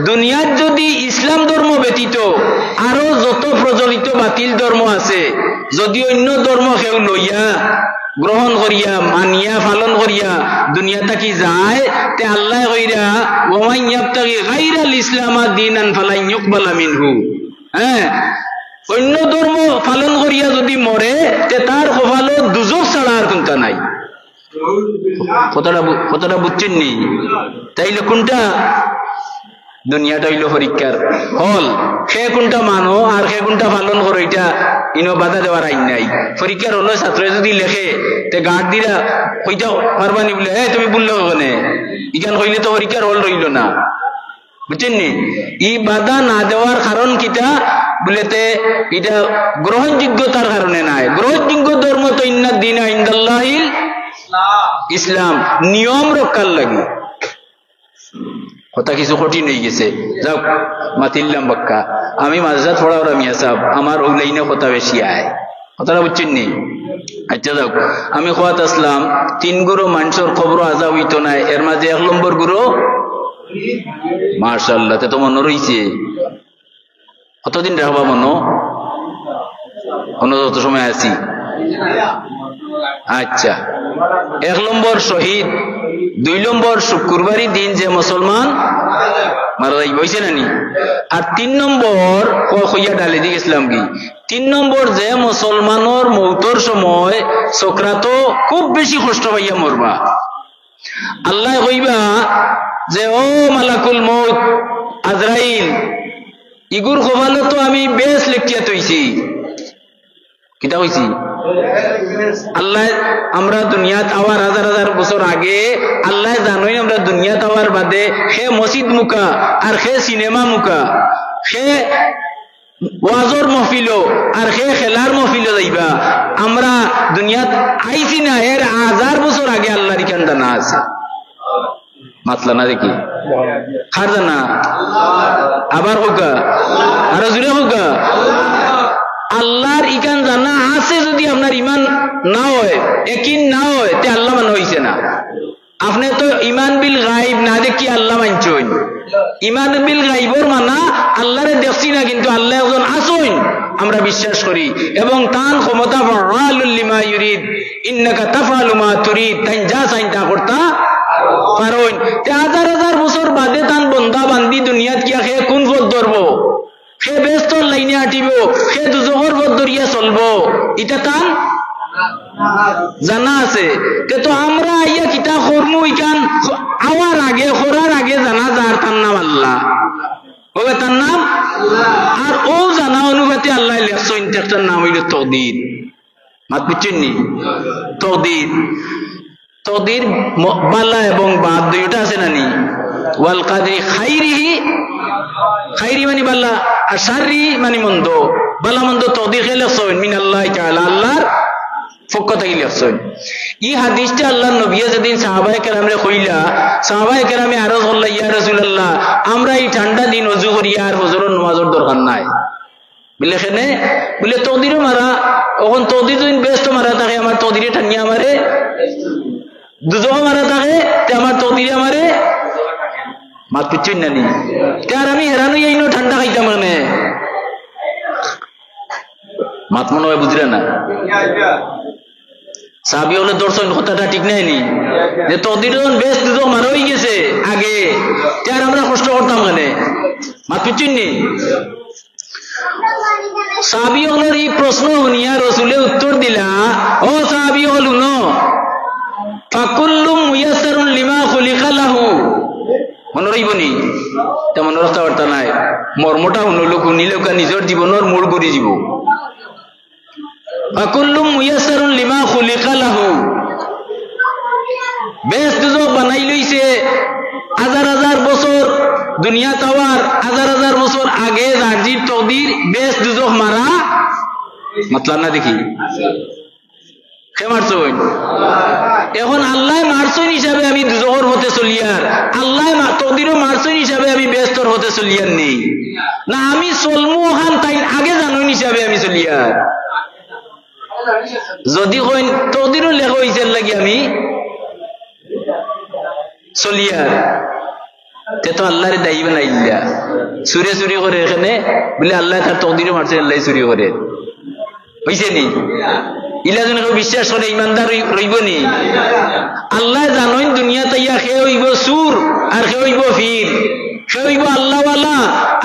দুনিয়াত যদি ইসলাম ধর্ম ব্যতীত আরো যত প্রচলিত বাতিল ধর্ম আছে, যদি অন্য ধর্ম কেউ লইয়া গ্রহণ করিয়া মানিয়া পালন করিয়া দুনিয়া থাকি যায়, তে আল্লাহ কইরা ওয়ামান ইয়াবতাগি গায়রাল ইসলাম দীনান ফালান ইউকবালা মিনহু। হ্যাঁ, অন্য ধর্ম পালন করিয়া যদি মরে, তে তার কপালে দুজক ছাড়া আর কোনটা নাই। কথাটা বুঝছেন নি? তাইলে কোনটা? দুনিয়াটা হইল পরীক্ষার হল, সে কোনটা মানো আর সে কোনটা পালন করো, এটা ইনো বাধা দেওয়ার আইন নাই। পরীক্ষার হলো ছাত্র যদি লেখে, তে গার্ড দিরা কইটা পারবানি বলে, তুমি বললো ওখানে ইখান কইলে তো পরীক্ষার হল রইল না। বুঝছেন নি? ই বাধা না দেওয়ার কারণ কিটা বলেতে এটা গ্রহণযোগ্যতার কারণে নাই। গ্রহণযোগ্য ধর্ম তো ইন্নাদ দীনা ইনদাল্লাহিল ইসলাম, নিয়ম রক্ষার লাগে। কথা কিছু কঠিন হয়ে গেছে, যাও মাতিল্লাম বাক্কা। আমি মাদ্রাসা পড়া ওরা মিয়া সাহেব, আমার ওই লাইনে কথা বেশি আয়। কথাটা বুঝছেন নি? আচ্ছা যাও, আমি খোয়াত আসলাম 3 গুরু মানুষের খবর আজা হইতো না, এর মাঝে 1 নম্বর গুরু মাশাআল্লাহ, তে তো মনে রইছে। কতদিন রাখবা মনো? যত সময় আছি। আচ্ছা, 1 নম্বর শহীদ, 2 নম্বর শুক্রবারই দিন যে মুসলমান মারা যাই বইছে নানি, আর 3 নম্বর কইয়া ডালে দিয়ে গেছিলাম কি, 3 নম্বর যে মুসলমানের মৌতর সময় সকরাত খুব বেশি কষ্ট পাইয়া মরবা। আল্লাহ কইবা যে ও মালাকুল মউত আজরাইল, ইগুর কপালে তো আমি বেশ লেখিয়া তৈছি। কিতা হইছি? আল্লাহ আমরা দুনিয়াত আওয়ার 1000 বছর আগে আল্লাহ জানোই আমরা দুনিয়াত আওয়ার বাদে সে মসজিদ মুকা আর সে সিনেমা মুকা, সে ওয়াজর মহফিল আর সে খেলার মহফিল যাইবা। আমরা দুনিয়াত আইছি না, এর 1000 বছর আগে আল্লাহর ইখান জানা আছে। মাতলা না দেখি খার জানা, আবার হোকা আরো জুড়ে হোকা। আল্লাহর ইকান জানা আছে, যদি আপনার ইমান না হয়, একিন না হয়, তে আল্লাহ মানে হইছে না। আপনি তো ইমান বিল গাইব না দেখি আল্লাহ মানছেন। ইমান বিল গাইবর মানা আল্লাহরে দেখছি না, কিন্তু আল্লাহ একজন আছেন আমরা বিশ্বাস করি, এবং তার ক্ষমতা ফাআলুল লিমা ইউরিদ ইন্নাকা তাফআলু মা তুরিদ, তাই যা চাই তা করতা পারেন। তে 1000 বছর বাদে তান বন্দা বান্দি দুনিয়াত কিয়া সে কোন পথ ধরব? সে বেস্তর লাইনে আটিব, সে দুজখর পথ ধরিয়া চলব, এটা তান জানা আছে। তো আমরা ইয়া কিতা করমু, ইকান আওয়ার আগে করার আগে জানা যার তার নাম আল্লাহ, ওকে তার নাম। আর ও জানা অনুপাতে আল্লাহ লেখছেন একটার নাম হইল তকদির। মাত বুঝছেন নি? তকদির, তকদির বালা এবং বাদ দুইটা আছে না নি? ওয়াল কাদরি খাইরিহি, খাইরি মানে বালা আর শাররি মানে মন্দ। বালা মন্দ তকদির কে লেখছেন মিনাল্লাহি তাআলা, আল্লাহর পক্ষ থেকে লেখছেন। এই হাদিসটা আল্লাহর নবী যেদিন সাহাবায়ে কেরামরে কইলা, সাহাবায়ে কেরামে আরজ করলা, ইয়া রাসূলুল্লাহ আমরা এই ঠান্ডা দিন ওযু করি আর ফজরের নামাজের দরকার নাই বলে, এখানে বলে তকদিরও মারা, ওখান তকদির দিন ব্যস্ত মারা থাকে, আমার তকদিরে টানিয়া আমারে দুজো মারা থাকে, তে আমার তকদিরে আমারে মাত পিচ্ছেন না নি। আর আমি হেরানো এই ঠান্ডা খাইতাম, মানে মাত মনে হয় বুঝলে না। সাহাবী হলে দর্শন কথাটা ঠিক নাই নি, যে তকদির যখন বেশ দুজো মারা হয়ে গেছে আগে, আর আমরা কষ্ট করতাম, মানে মাত পিচ্ছেন নি। সাহাবী হলের এই প্রশ্ন শুনিয়া রসুলে উত্তর দিলা, ও সাহাবী হল শুনো, ফাকুল্লু মুয়াসসারুন লিমা খুলিকা লাহু। মনে রইবনি? তেমন রাস্তা বার্তা নাই, মর্মটা শুনলো শুনিলে নিজের জীবনের মূল ঘুরি যাব। ফাকুল্লু মুয়াসসারুন লিমা খুলিকা লাহু, বেশ দুজো বানাই লইছে 1000 বছর দুনিয়া তাওয়ার 1000 বছর আগে রাজির তকদির বেশ দুজো মারা, মতলব না দেখি কে মারছেন? এখন আল্লাহ মারছেন হিসাবে আমি দুজোর হতে চলিয়ার, আল্লাহ তকদিরও মারছেন হিসাবে আমি ব্যস্তর হতে চলিয়ার নেই না, আমি চলমু ওখান তাই আগে জানুন হিসাবে আমি চলিয়ার। যদি কইন তকদিরও লেখা হইছে লাগি আমি চলিয়ার, তে তো আল্লাহরে দায়ী বানাইলা চুরে চুরি করে এখানে বলে আল্লাহ তার তকদিরও মারছে আল্লাহ চুরি করে হইছে নি ইলা যেন বিশ্বাস করে ইমানদার রইব নি আল্লাহ জানেন দুনিয়া তাইয়া সে হইব চুর আর সে হইব ফির সে হইব আল্লাহওয়ালা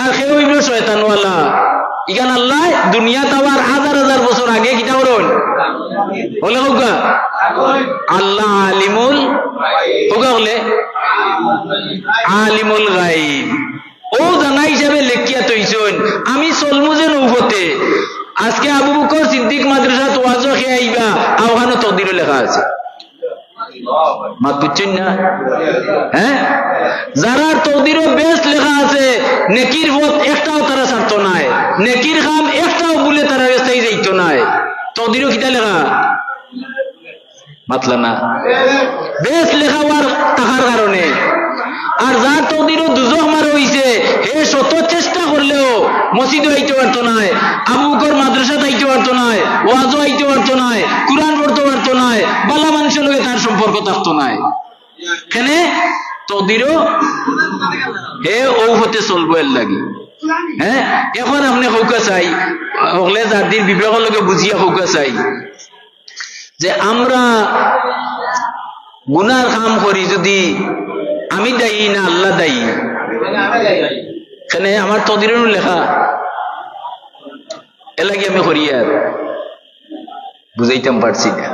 আর সে হইব শয়তানওয়ালা ইখান আল্লাহ দুনিয়া তাওয়ার হাজার হাজার বছর আগে কিতা করুন বলে হোকা আল্লাহ আলিমুল হোকা হলে আলিমুল গাইব ও জানা হিসাবে লেখিয়া তৈছন আমি চলমু যে নৌফতে আজকে আবু বকর সিদ্দিক মাদ্রাসা ওয়াজও খেয়ে আইবা ওখানে তকদিরও লেখা আছে মাত বুঝছেন না হ্যাঁ যারা তকদিরও বেশ লেখা আছে নেকির পথ একটাও তারা ছাড়ত নাই নেকির কাম একটাও বলে তারা রাস্তায় যাইতো নাই তকদিরও কিতা লেখা মাতলা না বেশ লেখা হওয়ার টাকার কারণে আর যার তকদিরও দুজখ মার হইছে হে শত চেষ্টা করলেও মসজিদে আইতে পারতো নাই আবু বকর মাদ্রাসাতে আইতে পারতো নাই ওয়াজও আইতে পারতো নাই কুরআন পড়তে পারতো নাই বালা মানুষের লগে তার সম্পর্ক থাকতো নাই কেন তকদিরও হে ও হতে চলবো এর লাগি হ্যাঁ এখন আপনি হৌকা চাই হলে জাতির বিবেকের লগে বুঝিয়া হৌকা চাই যে আমরা গুনার কাম করি যদি আমি দায়ী না আল্লাহ দায়ী এখানে আমার তকদিরের লেখা এলাকি আমি করি আর বুঝাইতাম পারছি না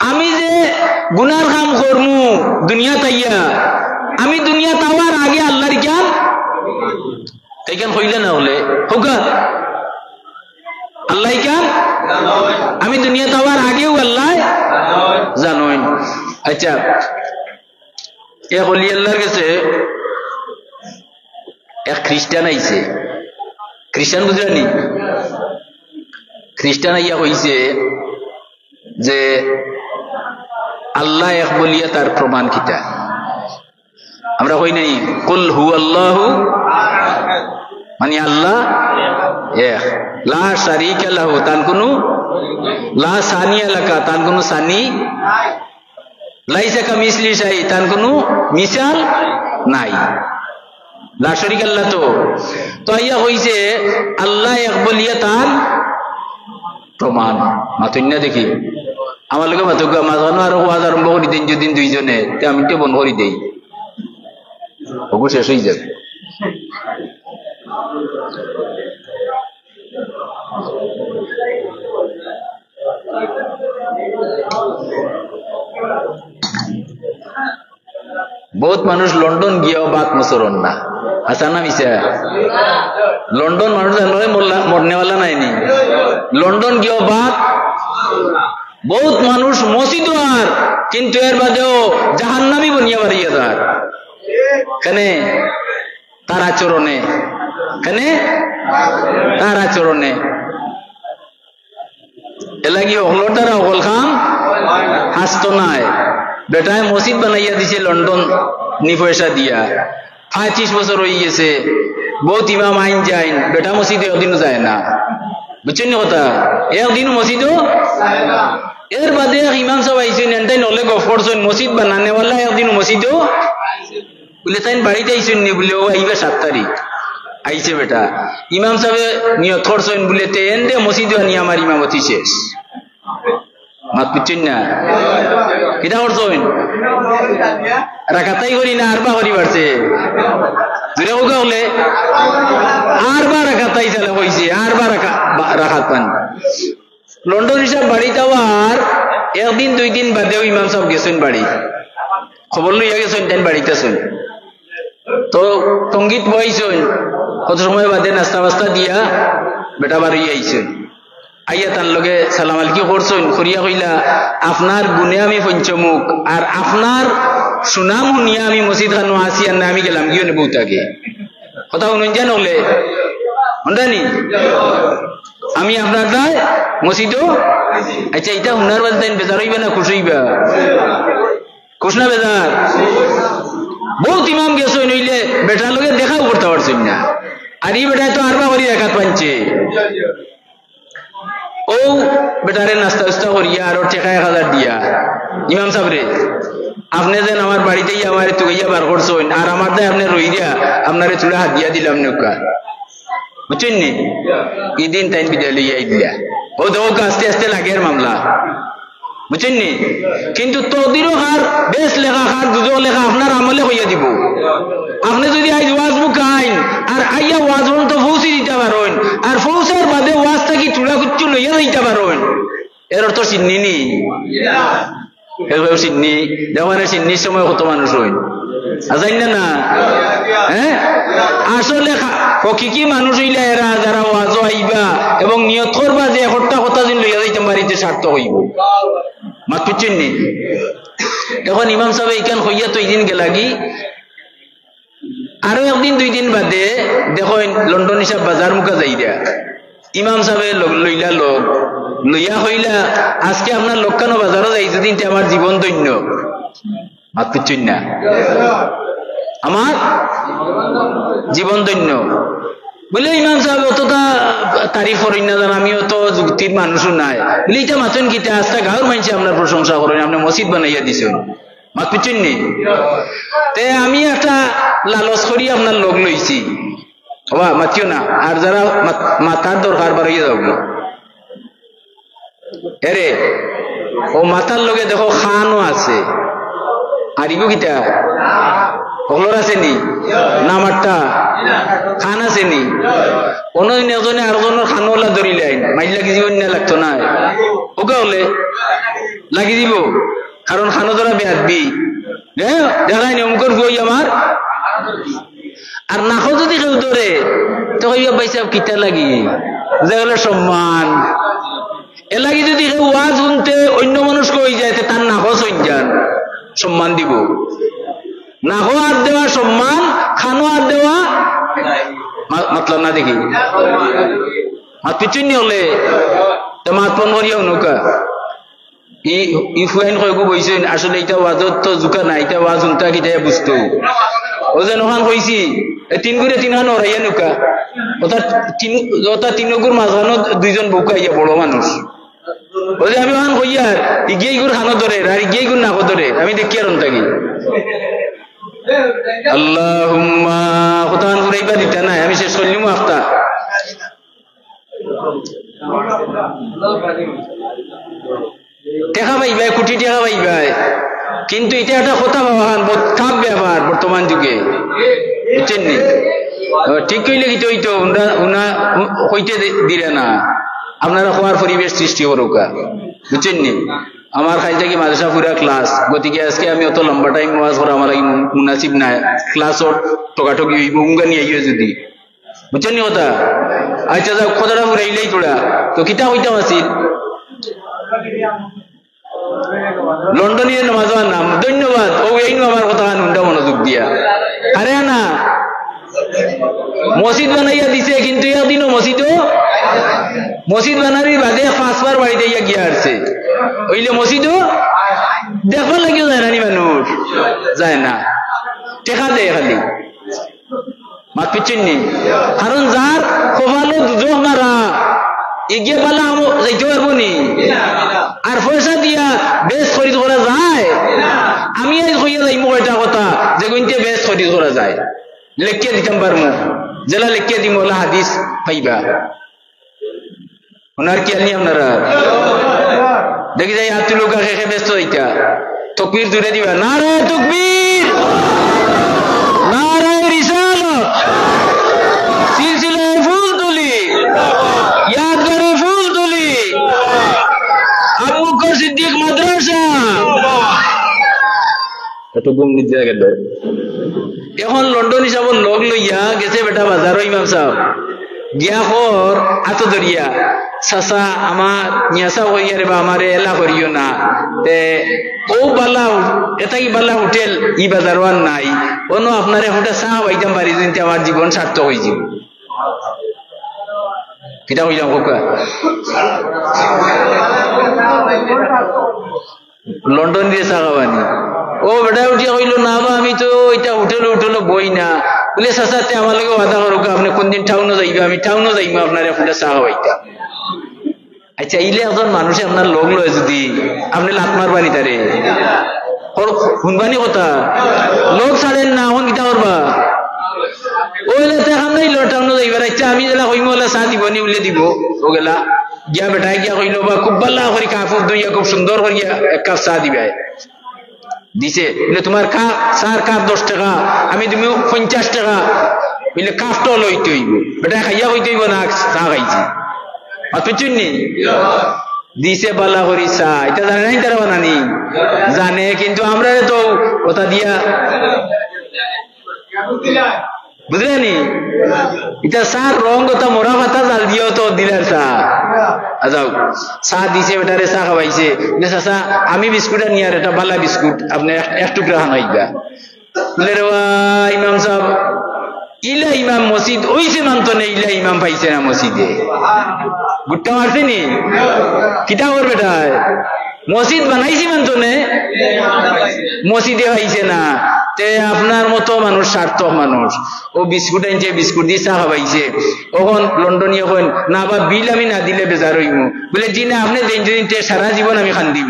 আমি যে গুনার কাম করমু দুনিয়া তাইয়া আমি দুনিয়া তাওয়ার আগে আল্লাহর জ্ঞান তাই কেন হইলে না হলে হোকা আল্লাহ জ্ঞান আমি দুনিয়া তাওয়ার আগেও আল্লাহ জানোই আচ্ছা এক অলি আল্লাহর কাছে এক খ্রিস্টান আইছে খ্রিস্টান বুঝলানি খ্রিস্টান আইয়া কইছে যে আল্লাহ এক বলিয়া তার প্রমাণ কিতা আমরা কই নাই কুল হু আল্লাহু মানে আল্লাহ এক লা শারীকা লাহু তার কোনো লা সানিয়া লাকা তার কোনো সানি লাইসা কামিসলি শাই তার কোনো মিসাল নাই লা শারীকা আল্লাহ তো আইয়া হইছে আল্লাহ এক বলিয়া তার প্রমাণ মাতুন না দেখি আমার লোকে মাতুকা মাঝানো আর ওয়াজ আরম্ভ করি দিন যদি দুইজনে আমি তো বন্ধ করি দেই ওগো শেষ হয়ে যাবে বহুত মানুষ লন্ডন গিয়েও বাত মুসরণ না আচ্ছা না মিশা লন্ডন মানুষ মরনেওয়ালা নাইনি লন্ডন গিয়েও বাত বহুত মানুষ মসজিদ আর কিন্তু এর বাদেও জাহান্নামী বনিয়া বাড়িয়ে তার কেন তার আচরণে কেন তার আচরণে এলাকি অহলটারা অকল খাম হাসত নাই বেটায় মসজিদ বানাইয়া দিছে লন্ডন নি পয়সা দিয়া 35 বছর হয়ে গেছে বহুত ইমাম আইন যায় বেটা মসজিদে একদিনও যায় না বুঝছেন কথা একদিন মসজিদও এর বাদে ইমাম সাহেব আইছেন এনটাই নলে গফ করছেন মসজিদ বানানেওয়ালা একদিন মসজিদও বলে তাই বাড়িতে আইছেন নি বলে ও আইবে 7 তারিখ আইছে বেটা ইমাম সাহেব নিয়ত করছেন বলে তে এন্ডে মসজিদে নিয়ে আমার ইমামতি শেষ মাত বুঝছেন না কিটা করছেন রাখাতাই করি না আরবা করি বাড়ছে জুড়ে হোক হলে আরবা রাখাতাই চালে হয়েছে আরবা রাখাত পান লন্ডন হিসাব বাড়ি যাওয়ার একদিন দুই দিন বাদেও ইমাম সাহেব গেছেন বাড়ি খবর লইয়া গেছেন তাই বাড়িতে শুন তো সঙ্গীত বইছেন কত সময় বাদে নাস্তা বাস্তা দিয়া বেটা বাড়ি আইছেন আইয়া তার লগে সালাম আলকি করছেন করিয়া কইলা আপনার গুণে আমি পঞ্চমুখ আর আপনার সুনাম শুনিয়া আমি মসজিদ খানো আসি আর না আমি গেলাম গিয়ে নেবো তাকে কথা শুনুন জান হলে হন্দানি আমি আপনার দায় মসজিদও আচ্ছা এটা হুনার বাজে তাই বেজার হইবে না খুশ হইবা খুশ না বেজার বহুত ইমাম গেছে নইলে বেটার লগে দেখাও করতে পারছেন না আর এই বেটায় তো আরবা করি একাত পাঞ্চে ও বেটারে নাস্তা উস্তা করিয়া আর ওর টেকা 1000 দিয়া ইমাম সাহেব রে আপনি যেন আমার বাড়িতেই আমার তুইয়া বার করছেন আর আমার দায় আপনি রই দিয়া আপনারে চূড়া হাত দিয়া দিলাম নৌকা বুঝছেন নি এদিন তাই বিদায় লইয়া দিলা ও দোক আস্তে আস্তে লাগে মামলা বুঝছেন নি কিন্তু তদিরও হার বেশ লেখা হার দুজো লেখা আপনার আমলে হইয়া দিব আপনি যদি আজ ওয়াজ বুকাইন আর আইয়া ওয়াজ তো পৌঁছে দিতে পারেন আর পৌঁছার বাদে ওয়াজ থাকি চূড়া কুচ্ছু লইয়া দিতে পারেন এর অর্থ চিন্নি নি চিন্নি যেমন চিন্নির সময় কত মানুষ হইন জানি না হ্যাঁ আসলে হকিকি মানুষ হইলে এরা যারা ওয়াজও আইবা এবং নিয়ত করবা যে একটা কথা যদি লইয়া যাইতে বাড়িতে সার্থক হইব মাত বুঝছেন নি এখন ইমাম সাহেব এইখান হইয়া তো এইদিন গেলাগি আরো একদিন দুই দিন বাদে দেখো লন্ডন হিসাব বাজার মুখা যাই দিয়া ইমাম সাহেব লইলা লোক লইয়া হইলা আজকে আপনার লোকখানো বাজারও যাই যদি আমার জীবন দৈন্য মাত বুঝছেন না আমার জীবন দৈন্য বলে ইমাম সাহেব অতটা তারিফ করেন না জান আমিও তো যুক্তির মানুষও নাই বলে এটা মাতন গীতা আজকে গাঁর মানুষে আপনার প্রশংসা করেন আপনি মসজিদ বানাইয়া দিছেন মাত বুঝছেন নি তে আমি একটা লালচ করি আপনার লোক লইছি হবা মাতিও না আর যারা মাথার দরকার বাড়িয়ে যাও এরে ও মাথার লগে দেখো খানও আছে আর ইগো গীতা ওগুলোর আছে নি নামারটা খান আছে নি কোনদিন এজনে আরেকজনের খানওয়ালা ধরিলেন মাইল লাগি জীবন না লাগতো না ওকে হলে লাগি দিব কারণ খানো ধরা বেহাদবি দেখাই নি অমুকের বই আমার আর নাকো যদি কেউ ধরে তো কইবা ভাই সাহেব কিতা লাগি যেগুলো সম্মান এ লাগি যদি কেউ ওয়াজ শুনতে অন্য মানুষ কই যায় তার নাকো সইন যান সম্মান দিব নাকো হাত দেওয়া সম্মান খানো হাত দেওয়া মতলব না দেখি হাত পিছুনি হলে তো মাত পন করিয়াও নৌকা ই ফুয়াইন কয়গো বইছেন আসলে এটা ওয়াজত তো জুকা নাই এটা ওয়াজ শুনতা কিটা বুঝতো ও যেন ওখান কইছি তিন গুড়ে তিনখান ওরাইয়া নৌকা ওটা তিনগুর মাঝখানো দুইজন বউকা ইয়া বড় মানুষ ও যে আমি ওখান কইয়ার ইগিয়ে গুড় খানো ধরে আর ইগিয়ে গুড় নাকো ধরে আমি দেখি আর থাকি আল্লাহুম্মা কোথান ঘুরাইবা দিতা নাই আমি শেষ করলিম আফতা টেকা পাইবাই কোটি টাকা পাইবাই কিন্তু এটা একটা কথা ভাবান খাপ ব্যাপার বর্তমান যুগে বুঝছেন নি ঠিক কইলে কি তো উনা কইতে দিলে না আপনারা হওয়ার পরিবেশ সৃষ্টি করুকা বুঝছেন নি আমার খাই থাকি মাদ্রাসা পুরা ক্লাস গতিকে আজকে আমি অত লম্বা টাইম ওয়াজ করা আমার মুনাসিব নাই ক্লাসর টকাটকি হইব উঙ্গানি আইও যদি বুঝছেন নি কথা আচ্ছা যাও কথাটা ফুরাইলেই তোরা তো কিতা হইতাম আছিল লন্ডনের নামাজের নাম ধন্যবাদ ও এই আমার কথা নুনটা মনোযোগ দিয়া আরে না মসজিদ বানাইয়া দিছে কিন্তু একদিনও মসজিদ বানারির বাদে 5 বার বাড়িতে গিয়া আসছে ওইলে মসজিদও দেখবার লাগিও যায় না মানুষ যায় না টেকা দেয় খালি মাত পিচ্ছেন নি কারণ যার কপালে দুজক মারা এগিয়ে পালা যাইতে পারবো নি আর পয়সা দিয়া বেশ খরিদ করা যায় আমি আজ কইয়া যাইব এটা কথা যে গুনতে বেশ খরিদ করা যায় লেখিয়ে দিতাম পারমু জেলা লেখিয়ে দিম ওলা হাদিস পাইবা ওনার কি আনি আপনারা দেখি যাই হাত তুলো কাকে ব্যস্ত হইতা তকবীর জুড়ে দিবা নারায়ে তাকবীর নারায়ে রিসালাত সিলসিলায়ে ফুল তুলি ইয়াদগারে ফুল তুলি আবু বকর সিদ্দিক মাদ্রাসা এত গুম নিতে গেল এখন লন্ডন হিসাব লোক লইয়া গেছে বেটা বাজারও ইমাম সাহেব গিয়া কর আতো ধরিয়া চাচা আমার নিয়াসা করিয়া রে বা আমার এলা করিও না তে ও বালা এটা কি বালা হোটেল ই বাজার নাই কোনো আপনারে হোটেল চা পাইতাম পারি যদি আমার জীবন সার্থক হয়ে যাব কিতা কইলাম কোকা লন্ডন দিয়ে চা খাবানি ও বেটা উঠিয়া কইল না বা আমি তো এটা হোটেলে বই না বলে চাচাতে আমার লগে ওয়াদা করুক আপনি কোনদিন টাউনও যাইবা আমি টাউনও যাইব আপনার হোটেল চা খাওয়াইতা আচ্ছা ইলে একজন মানুষে আপনার লোক লয় যদি আপনি লাত মারবানি তারে শুনবানি কথা লোক ছাড়েন না এখন কিতা করবা ওইলে দেখাম নাই লটাউন যাইবার ইচ্ছা আমি যেলা কইম ওলা চা দিব নি উলে দিব ও গেলা গিয়া বেটাই গিয়া কইল বা খুব ভালো করে কাপড় দইয়া খুব সুন্দর করিয়া এক কাপ চা দিবে দিছে বলে তোমার চার কাপ 10 টাকা আমি তুমি 50 টাকা বলে কাপটা লইতে হইব বেটা খাইয়া হইতে হইব না চা খাইছি অত চিনি দিছে বালা করি চা এটা জানে নাই তারা বানানি জানে কিন্তু আমরা তো কথা দিয়া বুঝলেনি এটা চার রং কথা মোরা ভাতা জাল দিও তো দিলার চা যাও চা দিছে বেটারে চা খাওয়াইছে চাচা আমি বিস্কুট নিয়ে আর এটা বালা বিস্কুট আপনি এক টুকরা খানাইবা বলে রে ইমাম সাহেব ইলা ইমাম মসজিদ ওইছে মানতো না ইলা ইমাম পাইছে না মসজিদে গুট্টা মারছে নি কিতা করবে বেটা মসজিদ বানাইছি মানতো না মসজিদে পাইছে না তে আপনার মতো মানুষ সার্থক মানুষ ও বিস্কুট আনছে বিস্কুট দিয়ে চা খাওয়াইছে ওখন লন্ডনীয় কইন না বা বিল আমি না দিলে বেজার হইমু বলে জি না আপনি দিন দিন সারা জীবন আমি খান দিব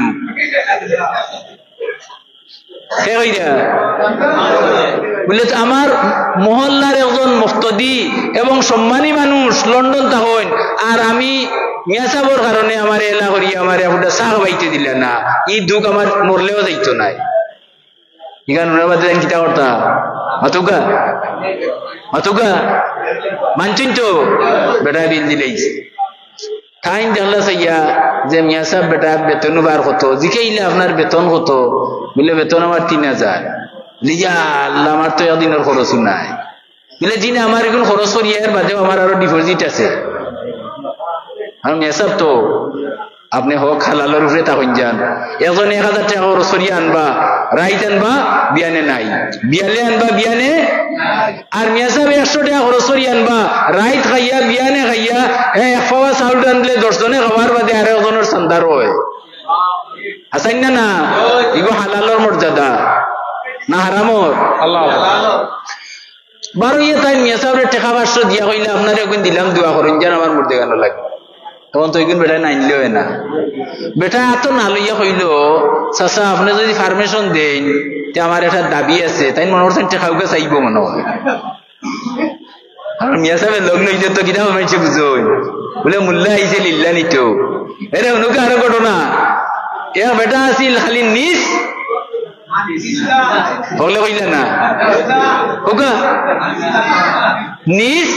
বলে আমার মহল্লার একজন মুফতি এবং সম্মানী মানুষ লন্ডন থাকেন আর আমি মিয়া সাহেবের কারণে আমার এলা করি আমার একটা চা খাওয়াইতে দিলে না এই দুঃখ আমার মরলেও যাইতো নাই ইগান ওনার কিতা করতা মাতুকা মানছেন তো বেটা বিল দিলেইছে টাইম দেখলা চাইয়া যে মিয়া সাহেব বেটা বেতন বার কত জিকাইলে আপনার বেতন কত বলে বেতন আমার 3000 লিজা আল্লাহ আমার তো একদিনের খরচ নাই বলে জি না আমার এখন খরচ করিয়া এর বাদেও আমার আরো ডিপোজিট আছে আর মিয়া সাহেব তো আপনি হোক হালালের উপরে তখন যান এখন 1000 টাকা খরচ করিয়া আনবা রাইত আনবা বিয়ানে নাই বিয়ালে আনবা বিয়ানে আর মিয়া সাহেব 100 টাকা খরচ করিয়া আনবা রাইত খাইয়া বিয়ানে খাইয়া এক পাওয়া চাউল আনলে 10 জনে খাবার বাদে আর একজনের সন্তার হয় আসাইন না না এগুলো হালালের মর্যাদা না হারামর আল্লাহ বারো ইয়ে তাই মিয়া সাহেবের টাকা 500 দিয়া কইলে আপনার এখন দিলাম দোয়া করেন যেন আমার মধ্যে গান লাগে তখন তো এখন বেটা নাইলেও না বেটা এত না লইয়া কইল চাচা আপনি যদি পারমিশন দেন তে আমার একটা দাবি আছে তাই মনে করছেন টাকাউকে চাইব মনে হয় আর মিয়া সাহেবের লোক লইলে তো কিনা মানছে বুঝোই বলে মুল্লা আইছে লিল্লা নিত এরে অনুকে আরো ঘটনা এ বেটা আছিল খালি নিজ বলে কইলে না ওকা নিজ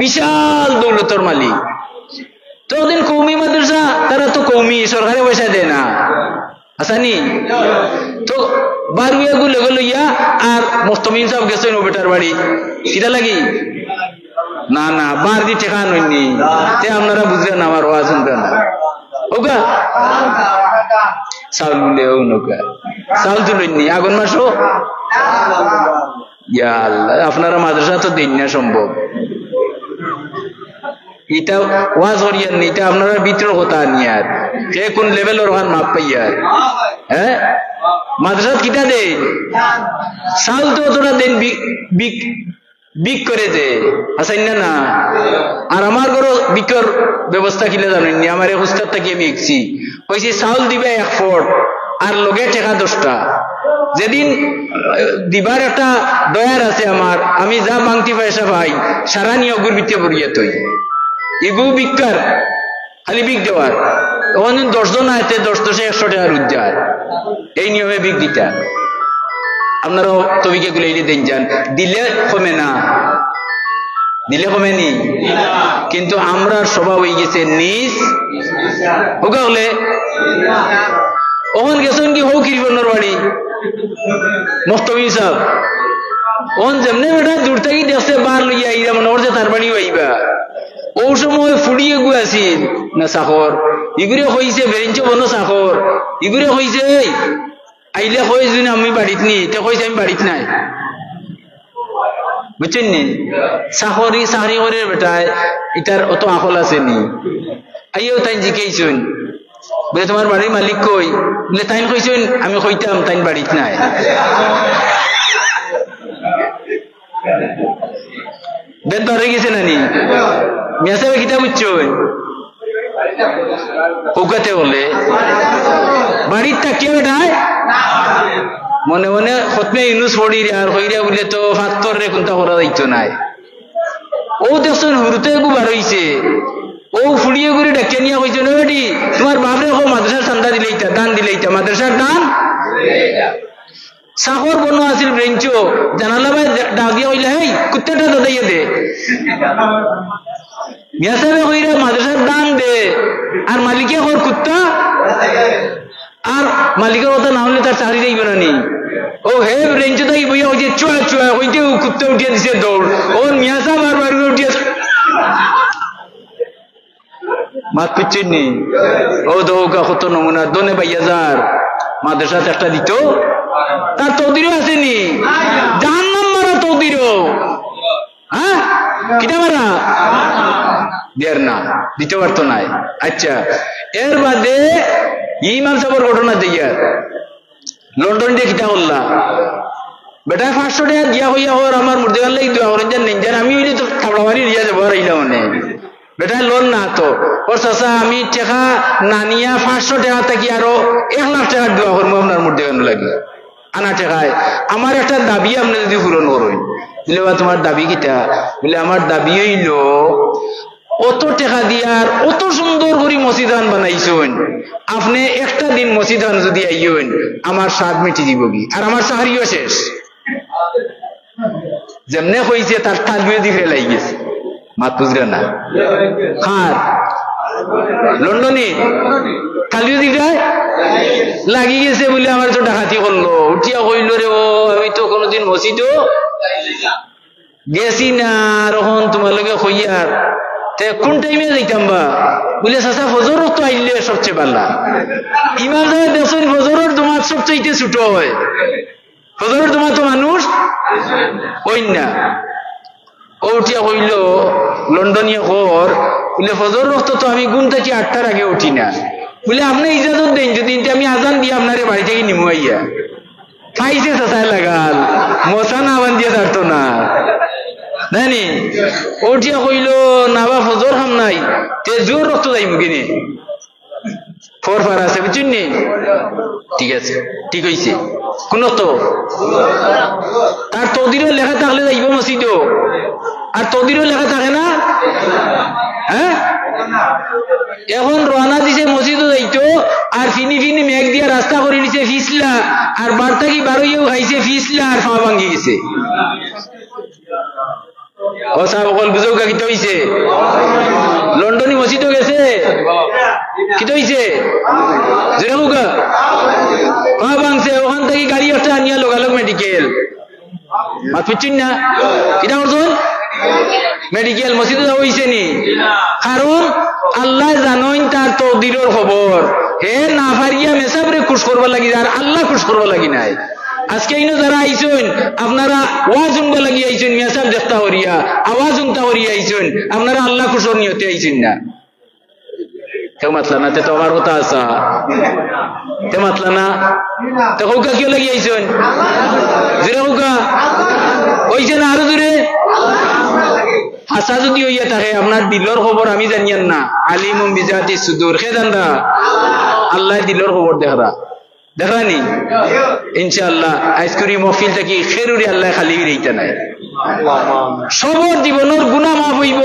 বিশাল দৌলতর মালিক তো ওদিন কৌমি মাদ্রাসা তারা তো কৌমি সরকারে পয়সা দেয় না আসানি তো বারুয়া গুলো লইয়া আর মোস্তমিন সাহেব গেছেন ও বেটার বাড়ি কিটা লাগি না না বার দি ঠেকা নইনি তে আপনারা বুঝলেন আমার ওয়াজ শুনবেন ওকা চাউল বুলেও নৌকা চাউল তুলেননি আগুন মাসও ইয়া আল্লাহ আপনারা মাদ্রাসা তো দেন না সম্ভব এটা ওয়াজ করিয়ান নি এটা আপনারা ভিতর কথা নিয়ে আর কে কোন লেভেলের ওখান মাপ পাইয়ার হ্যাঁ মাদ্রাসা কিটা দে চাউল তো তোরা দেন বিক করে দে আসাইন না না আর আমার ঘর বিকর ব্যবস্থা কিলে জানেননি আমার এই হুস্তার থেকে আমি দেখছি কইছি চাউল দিবে 1 ফট আর লগে টাকা 10টা যেদিন দিবার একটা দয়ার আছে আমার আমি যা মাংতি পয়সা পাই সারা নিয়ে অগুর ভিতরে পড়িয়া তুই এগু বিকার খালি বিক দেওয়ার তখন 10 জন আছে 10 100 টাকা রুজার এই নিয়মে বিক দিতা আপনারাও তবিকে গুলো দেন যান দিলে কমে না দিলে কমেনি কিন্তু আমরা স্বভাব হয়ে গেছে নিজ ওকা হলে ওখান গেছেন কি হোক কিরবনের বাড়ি মোস্তমিন সাহেব ওখান যেমনি বেটা দূর থেকে দেখছে বার লইয়া আইরা মনে করছে তার বাড়ি আইবা ও সময় ফুড়িয়ে গু আসিল না চাকর ইগুরে হইছে বেরেঞ্চ বন চাকর ইগুরে হইছে আইলে কই যদি আমি বাড়িত নি তে কইছে আমি বাড়িত নাই বুঝছেন নি চাকরি করে বেটায় ইটার অত আকল আছে নি আইও তাই জিকেইছুন বলে তোমার বাড়ির মালিক কই বলে তাই কইছুন আমি কইতাম তাই বাড়িত নাই বেদ বার হয়ে গেছে নানি মিয়া সাহেব কিতা বুঝছুন কৌকাতে বলে বাড়ির থাকিয়ে বেটায় মনে মনে খতমে ইউনুস পড়ি আর হইরা বলে তো ফাত্তর রে কোনটা করা যাইতো নাই ও দেখছেন হুরুতে বার হইছে ও ফুড়িয়ে করে ডাকিয়ে নিয়ে কইছে না বেটি তোমার বাপরে কো মাদ্রাসার চান্দা দিলেইতা দান দিলেইতা মাদ্রাসার দান সাহর বনো আছিল ব্রেঞ্চো জানালা ভাই ডাক দিয়া হইলা হেই কুত্তাটা দাদাইয়ে দে মিয়া সাহেব কইরা মাদ্রাসার দান দে আর মালিকে কর কুত্তা আর মালিকের কথা না হলে তার চাকরি যাইবে না নি ও হে ব্রেঞ্চো তাই বইয়া হইছে চুয়া চুয়া হইতে কুত্তা উঠিয়ে দিছে দৌড় ও মিয়া সাহেব আর বাড়ি উঠিয়ে মাত পিচ্ছেন নি ও দৌকা কত নমুনা দনে বাইয়া যার মাদ্রাসা একটা দিত তার তৌদিরও আসেনি জাহান্নাম মারা তৌদিরও হ্যাঁ কিটা মারা দেয়ার না দিতে পারতো নাই আচ্ছা এর বাদে ইমাম সাহেবের ঘটনা দিয়া লন্ডন দিয়ে কিটা করলা বেটা 500 টাকা দিয়া হইয়া হর আমার মুর্দেগার লাগি দোয়া করেন জান নেন জান আমি হইলে তো থাবড়া মারি নিয়ে যাবো আর ইলা মানে বেটা লোন না তো ওর চাচা আমি টাকা না নিয়া 500 টাকা থাকি আরো 1 লাখ টাকা দোয়া করবো আপনার মুর্দেগার লাগি আনা টাকায় আমার একটা দাবি আপনি যদি পূরণ করেন বলে বা তোমার দাবি কিটা বলে আমার দাবি হইল অত টাকা দিয়ার অত সুন্দর করে মসজিদান বানাইছেন আপনি একটা দিন মসজিদান যদি আইয়েন আমার স্বাদ মিটি দিব কি আর আমার সাহারিও শেষ যেমনে হয়েছে তার তালবিও দিয়ে ফেলাই গেছে মাত বুঝলে না আর লন্ডনে তালবিও দিয়ে লাগি গেছে বলে আমার তো ডাকাতি করলো উঠিয়া কইল রে ও আমি তো কোনোদিন মসজিদও গেছি না রহন তোমার লগে হইয়ার কোন টাইমে যাইতাম বা বলে চাচা ফজরত তো আইলে সবচেয়ে ভালো ইমাম সাহেব দেখছেন ফজরের তোমার সবচেয়ে ছোট হয় ফজরের তোমার তো মানুষ ওই না ও উঠিয়া কইল লন্ডনিয়া কর বলে ফজর রক্ত তো আমি ঘুম থেকে 8টার আগে উঠি না বলে আপনি ইজাজত দেন যদি আমি আজান দিয়ে আপনার বাড়ি থেকে নিমু আইয়া খাইছে চাচায় লাগাল মশা না আবান দিয়ে ছাড়তো না নানি উঠিয়া কইল না বা ফজর খাম নাই তে জোর রক্ত যাইব কিনে ফোর আছে বুঝছেন নি ঠিক আছে ঠিক হইছে কোন তো তার তৌদিরও লেখা থাকলে যাইব মসজিদও আর তৌদিরও লেখা থাকে না হ্যাঁ এখন রওনা দিছে মসজিদও যাইতো আর ফিনি ফিনি মেঘ দিয়া রাস্তা করে নিছে ফিসলা আর বার্তা কি বারোইও খাইছে ফিসলা আর পা ভাঙ্গি গেছে ও সাহেব বল বুঝো কি হইছে লন্ডনে মসজিদও গেছে কি হইছে জেরাউগা পা ভাঙছে ওখান থেকে গাড়ি একটা আনিয়া লোকালক মেডিকেল মাত পিচ্ছিন না কিটা করছেন মেডিকেল মসজিদে যাওয়া হয়েছে নি কারণ আল্লাহ জানেন তার তকদিরের খবর হে না পারিয়া মেসাবরে খুশ করবার লাগি আর আল্লাহ খুশ করবার লাগি নাই আজকে ইনো যারা আইছেন আপনারা ওয়াজ শুনবা লাগি আইছেন মেসাব দেখতা করিয়া আওয়াজ শুনতা করিয়া আইছেন আপনারা আল্লাহ খুশর নিয়তে আইছেন না কেউ মাতলা না তো আমার কথা আসা তে মাতলা না তো কৌকা কেউ লাগি আইছেন জিরা কৌকা হইছে না আরো দূরে হাসা যদি হইয়া থাকে আপনার দিলর খবর আমি জানিয়ান না আলিমুম বিজাতি সুদূর খে জানরা আল্লাহ দিলর খবর দেখরানি ইনশাআল্লাহ আইসকরি মহফিল থেকে খেরুরি আল্লাহ খালি রইতে নাই সবর জীবনের গুনাহ মাফ হইব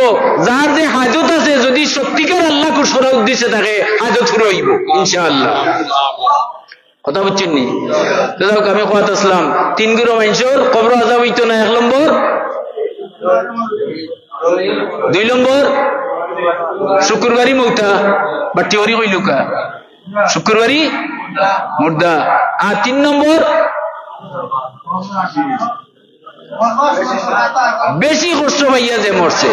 যার যে হাজত আছে যদি সত্যিকার আল্লাহ কুশরা উদ্দেশ্যে থাকে হাজত পুরো হইব ইনশাআল্লাহ কথা বুঝছেন নি দাদা আমি কথা আসলাম 3 গুরু মানুষের কবর আযাব হইতো না 1 নম্বর 2 নম্বর শুক্রবারই মৌতা বা টিওরি হইলুকা শুক্রবারই মুর্দা আর 3 নম্বর বেশি কষ্ট পাইয়া যে মরছে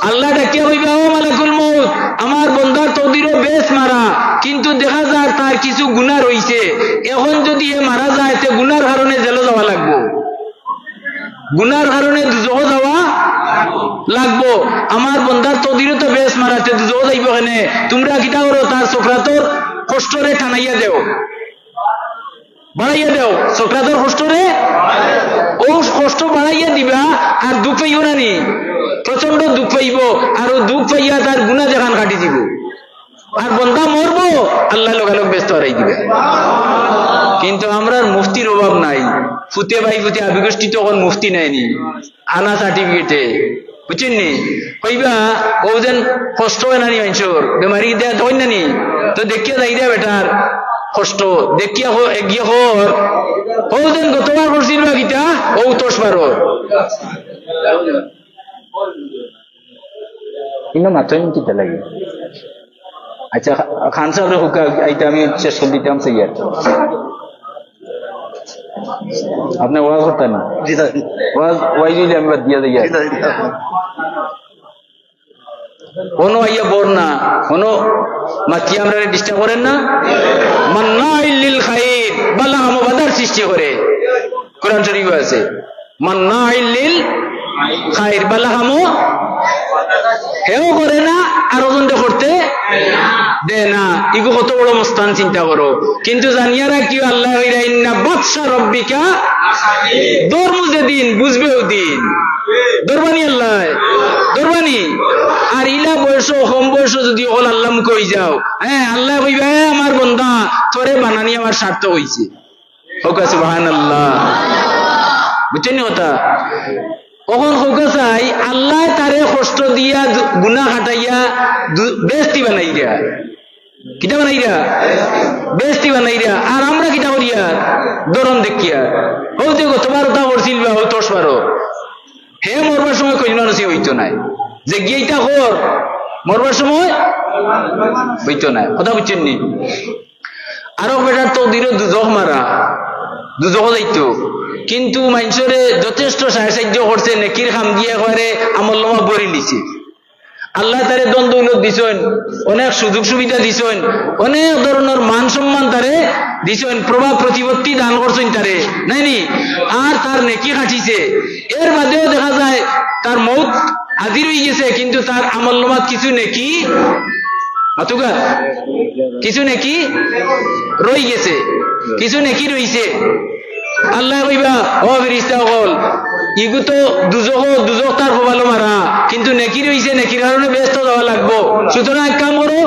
আল্লাহ ডাকিয়া হইবা ও মালাকুল মউত আমার বন্দার তকদিরও বেশ মারা কিন্তু দেখা যায় তার কিছু গুনাহ রইছে এখন যদি এ মারা যায় তে গুনার কারণে জেলে যাওয়া লাগবো গুনার কারণে দুজহ যাওয়া লাগবো আমার বন্দার তকদিরও তো বেশ মারাতে দুজহ যাইব কেনে তোমরা কিটা করো তার চক্রাতর কষ্টরে টানাইয়া দেও বাড়াইয়া দেও চক্রাতর কষ্টরে ও কষ্ট বাড়াইয়া দিবা আর দুঃখ পাইও না নি প্রচন্ড দুঃখ পাইব আর দুঃখ পাইয়া তার গুনাহ যেখান কাটি দিব আর বন্দা মরব আল্লাহ লোকালোক ব্যস্ত হারাই দিবে কিন্তু আমরা মুফতির অভাব নাই ফুতে ভাই ফুতে আবিগোষ্ঠী তখন মুফতি নেয়নি আনা সার্টিফিকেটে বুঝছেন নি কইবা ও যেন কষ্ট হয় নানি মানুষের বেমারি দেয়া হয় নানি তো দেখিয়া যাই দেয়া বেটার কষ্ট দেখিয়া এগিয়ে হর ও যেন গতবার করছিল বা গীতা ও 10-12 কিন্তু মাত্র কিতা লাগে আচ্ছা খান সাহেবের হুকা আইটা আমি শেষ করে দিতাম সেই আর আপনি ওয়াজ করতেন না ওয়াজ আমি বাদ দিয়া দিই কোনো আইয়া বর না কোনো মাতি আমরা ডিস্টার্ব করেন না মান্নাইল লিল খাইর বালা আমবাদার সৃষ্টি করে কোরআন শরীফে আছে মান্নাইল লিল খাইর বালা আমো হেও করে না আর ওজনটা করতে দে না ইগো কত বড় মস্তান চিন্তা করো কিন্তু জানিয়া রাখি আল্লাহ ইন্না বাদশা রব্বিকা দরমুজে দিন বুঝবেও দিন দরবানি আল্লাহ দরবানি আর ইলা বয়স কম বয়স যদি হল আল্লাহ মুখ হয়ে যাও হ্যাঁ আল্লাহ কইবা আমার বন্দা তোরে বানানি আমার সার্থক হয়েছে হোক সুবহানাল্লাহ বুঝছেন কথা কখন হোকা চাই আল্লাহ তারে কষ্ট দিয়া গুনাহ হাটাইয়া বেস্তি বানাই দিয়া কিটা বানাই দিয়া বেস্তি বানাই দিয়া আর আমরা কিটা করিয়া দরন দেখিয়া ও যে গতবার ওটা করছিল বা ও 10-12 হে মরবার সময় কইল না হইতো নাই যে গিয়েইটা কর মরবার সময় হইতো নাই কথা বুঝছেন নি আরো বেটার তো দিল দুজখ মারা দুজখ যাইতো কিন্তু মানুষরে যথেষ্ট সাহায্য করছে নেকির খাম দিয়ে করে আমল নামা ভরে নিছে আল্লাহ তারে দন দৌলত দিছেন অনেক সুযোগ সুবিধা দিছেন অনেক ধরনের মান সম্মান তারে দিছেন প্রভাব প্রতিপত্তি দান করছেন তারে নাইনি আর তার নেকি খাটিছে এর বাদেও দেখা যায় তার মৌত হাজির হয়ে গেছে কিন্তু তার আমল নামাত কিছু নেকি অতুকা কিছু নেকি রই গেছে কিছু নেকি রইছে আল্লাহ কইবা ও ফেরেশতা হল ইগু তো দুজখ তার ভালো মারা কিন্তু নেকি রইছে নেকির কারণে ব্যস্ত যাওয়া লাগবো সুতরাং এক কাম করো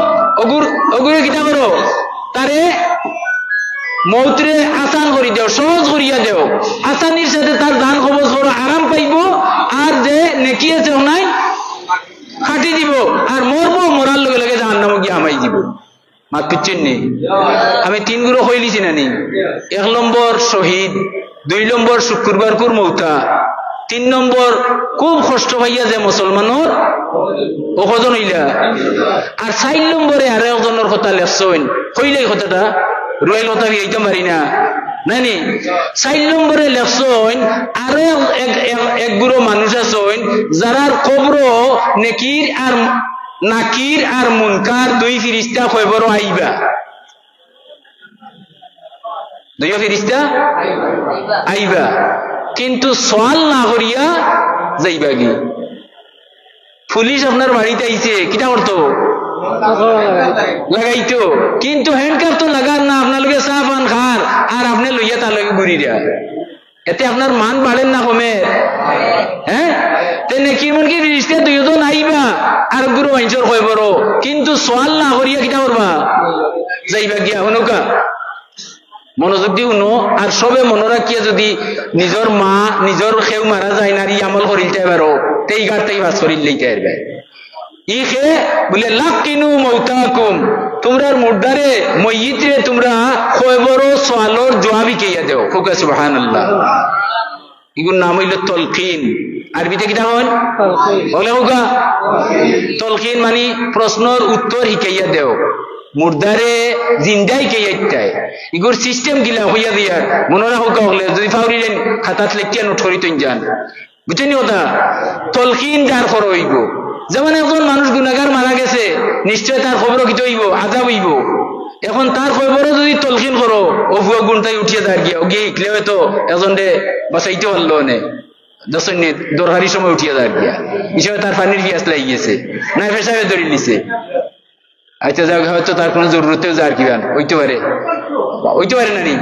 অগুরে কিটা করো তারে মৌতরে আসান করি দেও সহজ করিয়া দেও আসানির সাথে তার দান খবজ করো আরাম পাইব আর যে নেকি আছে নাই খাটি দিব আর মরবো মরার লগে লগে জাহান্নামে গিয়ে হামাই দিব মাত পিচ্ছেন নি আমি 3 গুলো হইলিছি নানি 1 নম্বর শহীদ 2 নম্বর শুক্রবার কুর মৌতা 3 নম্বর খুব কষ্ট হইয়া যে মুসলমানের ওজন হইলা আর 4 নম্বরে আর একজনের কথা লেখছেন হইলে কথাটা রয়েল কথা এইটা পারি না নানি 4 নম্বরে লেখছেন আরো এক গুরু মানুষ আছেন যারার কবর নেকির আর নাকির আর মুনকার 2 ফেরেশতা কইবর আইবা 2 ফেরেশতা আইবা কিন্তু সওয়াল না করিয়া যাইবা কি পুলিশ আপনার বাড়িতে আইছে কিটা করতো লাগাইতো কিন্তু হ্যান্ডকাপ তো লাগার না আপনার লগে চা পান খার আর আপনি লইয়া তার লগে ঘুরি দিয়া এতে আপনার মান বাড়েন না কমে হ্যাঁ তেনে কি মন কি রিস্তা দুইজন আইবা আর গুরু আইনসর কইবর কিন্তু সওয়াল না করিয়া কিটা করবা যাইবা গিয়া হনুকা মনোযোগ দি শুনো আর সবে মনে রাখিয়া যদি নিজের মা নিজের খেউ মারা যায় নারী আমল করিলতে পারো তেই গাড়তেই বাস করিল লইতে পারবে ইখে বলে লাকিনু মাউতাকুম তোমরা মুর্দারে মইয়িতে তোমরা কইবর সওয়ালর জবাবই কইয়া দেও ফুকা সুবহানাল্লাহ ইগুর নাম হইল তলকিন আরবিতে কিটা হয় বলে হোগা তলকিন মানে প্রশ্নের উত্তর শিখাইয়া দেও মুর্দারে জিন্দাই কেইয়াইতাই ইগুর সিস্টেম গিলা হইয়া দিয়ার মনে রাখো হলে যদি ফাউরিলেন খাতাত লেখিয়া নোট করি তুই যান বুঝছেন কথা তলকিন যার খর হইব যেমন একজন মানুষ গুনাহগার মারা গেছে নিশ্চয় তার খবর কি হইব আযাব হইব এখন তার খবরও যদি তলকিন করো ও ভুয়া গুণটাই উঠিয়ে দাঁড় গিয়া গিয়ে ইকলে হয়তো একজনে বাঁচাইতে পারলো নে দশনে দরকারি সময় উঠিয়ে দাঁড় গিয়া বিষয় তার পানির পিয়াস লাগি গেছে না ফেসাবে ধরে নিছে আচ্ছা যাক হয়তো তার কোনো জরুরতেও যার কিবান হইতে পারে না নি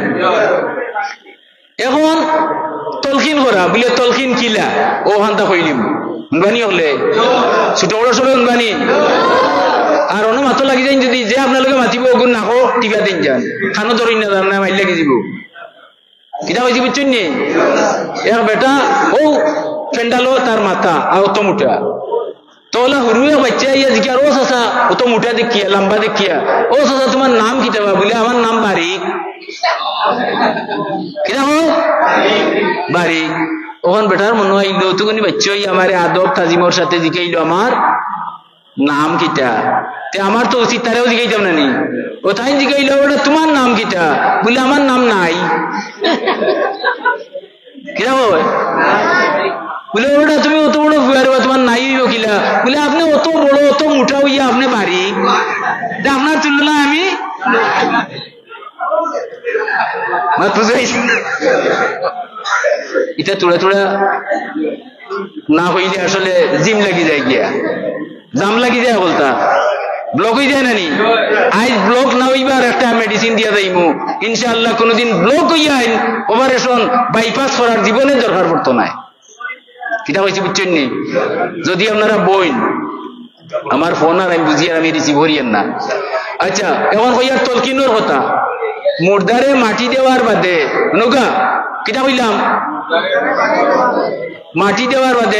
এখন তলকিন করা বলে তলকিন কিলা ও হান্তা কইলিম উনবানি হলে ছোট বড় সবাই উনবানি আর অন্য মাত্র লাগি যাই যদি যে আপনালোকে মাতিব ওগুন নাকো টিকা দিন যান খানো ধরি না যান না মাইল লাগি যাব কিনা হয়েছি বুঝছেন নি এক বেটা ও ফেন্ডালো তার মাথা আর অত মোটা তোলা হুরুয়ে বাচ্চা ইয়া জিজ্ঞার ও চাচা অত মোটা দেখিয়া লম্বা দেখিয়া ও চাচা তোমার নাম কি দেবা বলে আমার নাম বারিক কিনা হয় বারিক ওখান বেটার মনে হয় তুকুনি বাচ্চা আমার আদব তাজিমর সাথে জিজ্ঞাইল আমার নাম কিটা তে আমার তো উচিত তারেও জিজ্ঞাইতাম না নি ও তাই জিজ্ঞাইল ওটা তোমার নাম কিটা বলে আমার নাম নাই কিনা হয় বলে ওটা তুমি অত বড় বুয়ার তোমার নাই হইব কিলা বলে আপনি অত বড় অত মোটা হইয়া আপনি বাড়ি আপনার তুলনা আমি এটা তোড়া তোড়া না হইলে আসলে জিম লাগি যায় গিয়া জাম লাগি যায় বলতা ব্লক হয়ে যায় নানি আজ ব্লক না হইবার একটা মেডিসিন দিয়া যাইমু ইনশাআল্লাহ কোনদিন ব্লক হইয়া আইন অপারেশন বাইপাস করার জীবনে দরকার পড়তো না কিটা হয়েছে বুঝছেন নি যদি আপনারা বইন আমার ফোন আর আমি বুঝি আর আমি রিসিভ করিয়েন না আচ্ছা এখন হইয়ার তলকিনোর কথা মুর্দারে মাটি দেওয়ার বাদে নৌকা কিটা হইলাম মাটি দেওয়ার বাদে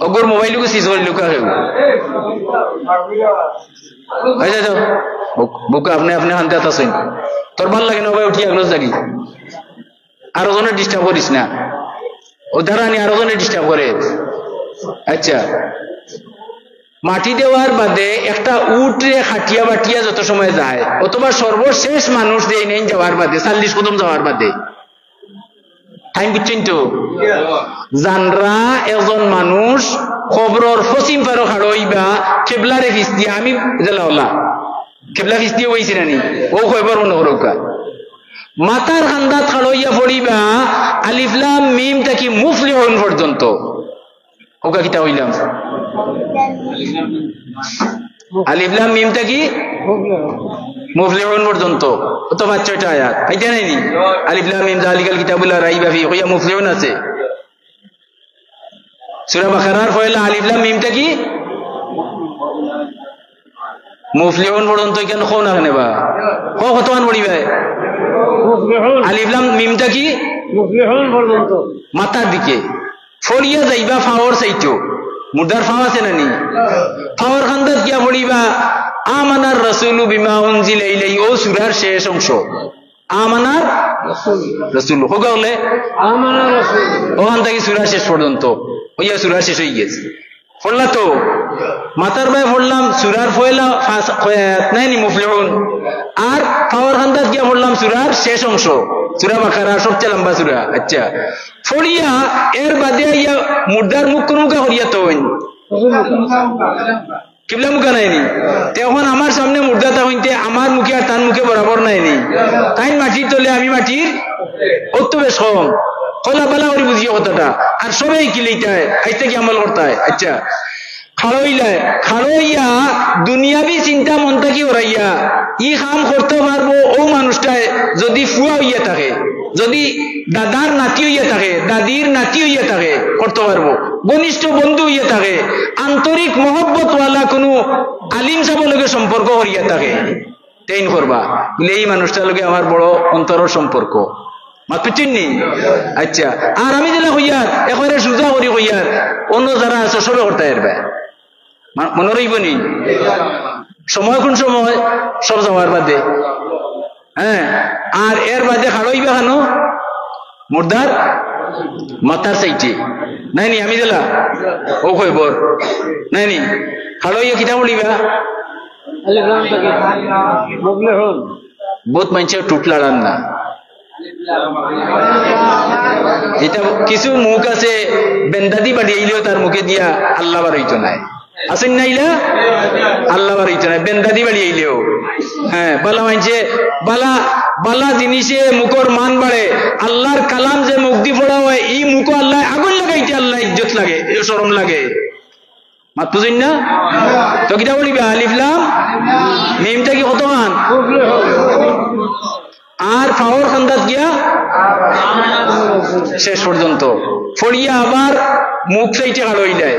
অগর মোবাইলকে সিজ করে লুকা হয়ে আচ্ছা যাও বুকা আপনি আপনি হানতে আছেন তোর ভাল লাগে না ভাই উঠি আগলো জাগি আরো জনের ডিস্টার্ব করিস না ও ধারানি আরো জনের ডিস্টার্ব করে আচ্ছা মাটি দেওয়ার বাদে একটা উটরে খাটিয়া বাটিয়া যত সময় যায় অথবা সর্বশেষ মানুষ দেয় নেই যাওয়ার বাদে 40 কদম যাওয়ার বাদে টাইম বুঝছেন তো জানরা একজন মানুষ খবরর পশ্চিম পারো খাড়ইবা কেবলারে ফিস দিয়া আমি জেলাওলা কেবলা ফিস দিয়ে হয়েছি নানি ও খবর মনে করুকা মাতার খান্দাত খাড়ইয়া পড়িবা আলিফ লাম মিম তাকি মুফলিহুন পর্যন্ত ওকা কিতা হইলাম আলিফ লাম মিম তাকি মুফলিহুন পর্যন্ত তো 5-6টা আয়াত আইতা নাইনি আলিফ লাম মিম যালিকাল কিতাবুল লা রাইবা ফি ওয়া মুফলিহুন আছে সূরা বাকারার পয়লা আলিফ লাম মিম তাকি মুফলিহুন পর্যন্ত কেন কোন নেবা কতমান পড়িবা আলিফ লাম মিম তাকি মুফলিহুন পর্যন্ত মাথার দিকে ফড়িয়া যাইবা ফাওয়ার সাইটো মুর্দার ফাওয়া আছে নানি ফাওয়ার খান্দাত গিয়া পড়িবা আমানার রাসূলু বিমা উনজিলা ইলাইহি ও সূরার শেষ অংশ আমানার রাসূল হোগালে আমানার রাসূল ওখান থেকে সূরা শেষ পর্যন্ত ওইয়া সূরা শেষ হয়ে গেছে পড়লা তো মাতার ভাই পড়লাম সূরার পয়লা নাইনি মুফলিহুন আর ফাওয়ার খান্দাত গিয়া পড়লাম সূরার শেষ অংশ সূরা বাকারা সবচেয়ে লম্বা সূরা আচ্ছা ফড়িয়া এর বাদে ইয়া মুর্দার মুখ কোন মুখা করিয়া তো কিবলা মুখা নাইনি তখন আমার সামনে মুর্দাটা হইতে আমার মুখে আর তার মুখে বরাবর নাইনি তাই মাটির তলে আমি মাটির অত বেশ কম কলা বালা করে বুঝিয়ে কথাটা আর সবাই কিলেইতায় আইতে কি আমল করতায় আচ্ছা খাড়ইয়া দুনিয়াবি চিন্তা মনটা কি ওরাইয়া ই কাম করতে পারবো ও মানুষটায় যদি ফুয়া হইয়া থাকে যদি দাদার নাতি হইয়া থাকে দাদির নাতি হইয়া থাকে করতে পারবো ঘনিষ্ঠ বন্ধু হইয়া থাকে আন্তরিক মহব্বতওয়ালা কোনো আলিম সাহেবের লগে সম্পর্ক হইয়া থাকে তেইন করবা বলে এই মানুষটার লগে আমার বড় অন্তরের সম্পর্ক মাত্র চিনি আচ্ছা আর আমি যেটা হইয়ার একেবারে সোজা করি হইয়ার অন্য যারা আছে সবে করতে পারবে মনে রইব নি সময় কোন সময় সব যাওয়ার বাদে হ্যাঁ আর এর বাদে খাড়ইবা কেন মুর্দার মাথার সাইটে নাইনি আমি দিলা ও খবর নাইনি খাড়ইয়া কিতা বলিবা বহুত মানুষের টুট লাগান না এটা কিছু মুখ আছে বেন্দাদি বাড়িয়েইলেও তার মুখে দিয়া আল্লাহ বার হইতো নাই আসেন নাইলা আল্লাহ বার হইতো নাই বেন্দাদি বাড়িয়েইলেও হ্যাঁ বালা মানছে বালা বালা জিনিসে মুখর মান বাড়ে আল্লাহর কালাম যে মুখ দি পড়া হয় এই মুখ আল্লাহ আগুন লাগাইতে আল্লাহ ইজ্জত লাগে শরম লাগে মাত বুঝিন না তো কিটা বলিবা আলিফ লাম মিমটা কি কত মান আর ফাওয়ার খান্দাত গিয়া শেষ পর্যন্ত ফড়িয়া আবার মুখ সাইটে খাড়ইলায়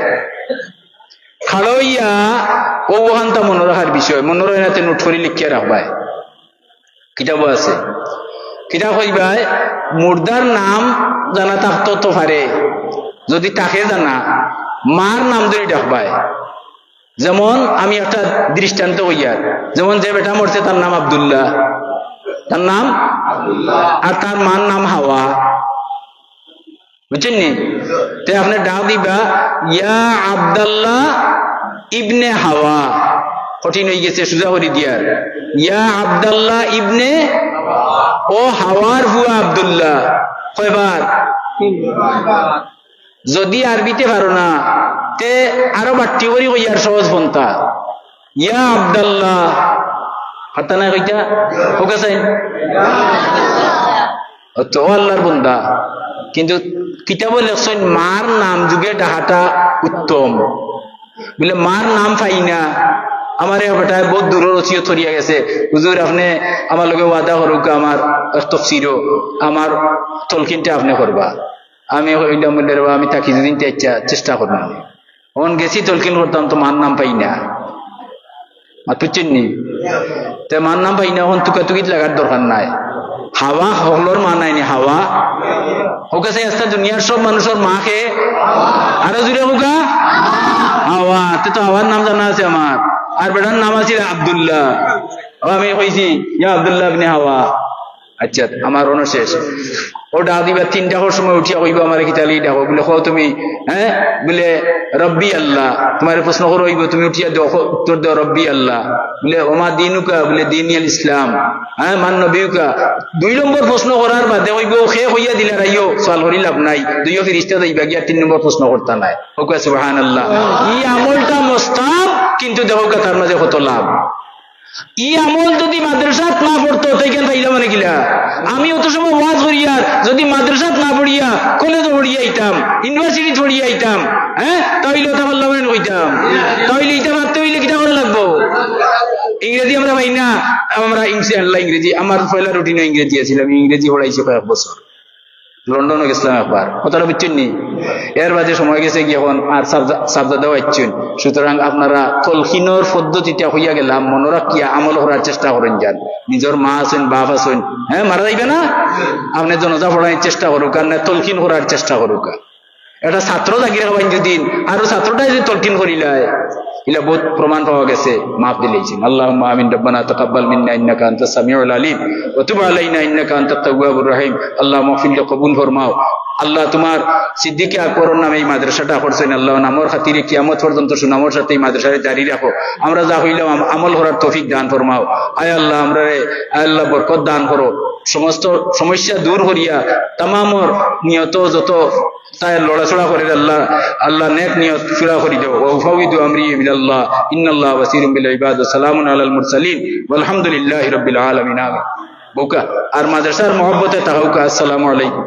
খাড়ইয়া ওহান্তা মনে রাখার বিষয় মনে রাখাতে নোট করে লিখিয়া রাখবায় কিতাবও আছে কিতাব হইবাই মুর্দার নাম জানা থাকতো তো পারে যদি তাকে জানা মার নাম ধরে ডাকবায় যেমন আমি একটা দৃষ্টান্ত হইয়ার যেমন যে বেটা মরছে তার নাম আব্দুল্লাহ তার নাম আর তার মার নাম হাওয়া বুঝছেন নি তো আপনি ডাক দিবা ইয়া আব্দুল্লাহ ইবনে হাওয়া কঠিন হয়ে গেছে সুজা করি দিয়ার ইয়া আব্দুল্লাহ ইবনে ও হাওয়ার হুয়া আব্দুল্লাহ কয়বার যদি আরবিতে পারো না তে আরো বাট্টি করি কইয়ার সহজ পন্থা ইয়া আব্দুল্লাহ হাতা না কইটা ওকে চাইন তো আল্লাহর বন্দা কিন্তু কিতাবে লেখছেন মার নাম যুগে ডাকাটা উত্তম বলে মার নাম পাই না আমার বেটা বহুত দূরের ওসিয়ত ছড়িয়ে গেছে হুজুর আপনি আমার লগে ওয়াদা করুক আমার তফসিরও আমার তলকিনটা আপনি করবা আমি কইলাম বলে আমি থাকি যেদিন চেষ্টা করলাম অন গেছি তলকিন করতাম তো মার নাম পাই না বুঝছেন নি তো মার নাম পাই না এখন তুকাতুকিত লাগার দরকার নাই হাওয়া হকলর মা নাইনি হাওয়া ওকে সেই আস্তে দুনিয়ার সব মানুষের মাকে আরো জুড়ে হোকা হাওয়া তো হাওয়ার নাম জানা আছে আমার আর বেটার নাম আছে আব্দুল্লাহ আমি কইছি ইয়া আব্দুল্লাহ ইবনে হাওয়া আচ্ছা আমার অনশেষ ও ডাক দিবা 3টার সময় উঠিয়া কইবা আমার কিতালি ডাকো বলে কও তুমি হ্যাঁ বলে রব্বি আল্লাহ তোমার প্রশ্ন করো হইব তুমি উঠিয়া দেখো উত্তর দাও রব্বি আল্লাহ বলে ওমা দিনুকা বলে দিনিয়াল ইসলাম হ্যাঁ মান নবিউকা 2 নম্বর প্রশ্ন করার বাদে হইব খে হইয়া দিলা রাইও সওয়াল করি লাভ নাই দুইও ফেরেশতা যাইবা গিয়া 3 নম্বর প্রশ্ন করতা নাই ওকে সুবহানাল্লাহ ই আমলটা মুস্তাব কিন্তু দেখো তার মাঝে কত লাভ ই আমল যদি মাদ্রাসাত না পড়তো তাইকেন পাইলাম মানে কিলা আমি অত সময় ওয়াজ করিয়ার যদি মাদ্রাসাত না পড়িয়া কলেজে পড়িয়া আইতাম ইউনিভার্সিটি পড়িয়া আইতাম হ্যাঁ তাইলে ওটা বললাম কইতাম তাইলে এটা মারতে হইলে কিটা করে লাগবো ইংরেজি আমরা পাই না আমরা ইনশাআল্লাহ ইংরেজি আমার পয়লা রুটিনে ইংরেজি আছিল আমি ইংরেজি পড়াইছি কয়েক বছর লন্ডনে গেছিলাম একবার কথাটা বুঝছেন নি এর বাদে সময় গেছে কি এখন আর সাবজাদাও আইছেন সুতরাং আপনারা তলকিনের পদ্ধতিটা হইয়া গেলাম মনে রাখিয়া আমল করার চেষ্টা করেন যান নিজের মা আছেন বাপ আছেন হ্যাঁ মারা যাইবে না আপনি জনজা পড়ানোর চেষ্টা করুক আর না তলকিন করার চেষ্টা করুক এটা ছাত্র জাগিয়ে রাখবেন যদি আরো ছাত্রটাই যদি তলকিন করিলায় ইলা বহুত প্রমাণ পাওয়া গেছে মাফ দিলেইছেন আল্লাহুম্মা আমিন রব্বানা তাকাব্বাল মিন্না ইন্নাকা আনতাস সামিউল আলিম ওয়া তুব আলাইনা ইন্নাকা আনতাত তাওয়াবুর রহিম আল্লাহুম্মা ফিল কবুল ফরমাও আল্লাহ তোমার সিদ্দিক আকবরের নামে এই মাদ্রাসাটা করছেন আল্লাহ নামর খাতিরে কিয়ামত পর্যন্ত সুনামর সাথে এই মাদ্রাসাটা জারি রাখো আমরা যা হইলাম আমল করার তৌফিক দান ফরমাও আয় আল্লাহ আমরা আল্লাহ বরকত দান করো সমস্ত সমস্যা দূর করিয়া তামামর নিয়ত যত তাই লড়াচড়া করে আল্লাহ আল্লাহ নেক নিয়ত পুরা করে দাও ওয়া উফাউযু আমরি ইলাল্লাহ ইন্নাল্লাহ বাসীরুম বিল ইবাদ সালামুন আলাল মুরসালিন ওয়ালহামদুলিল্লাহি রাব্বিল আলামিন আমিন বোকা আর মাদ্রাসার মহব্বতে তাহাউকা আসসালামু আলাইকুম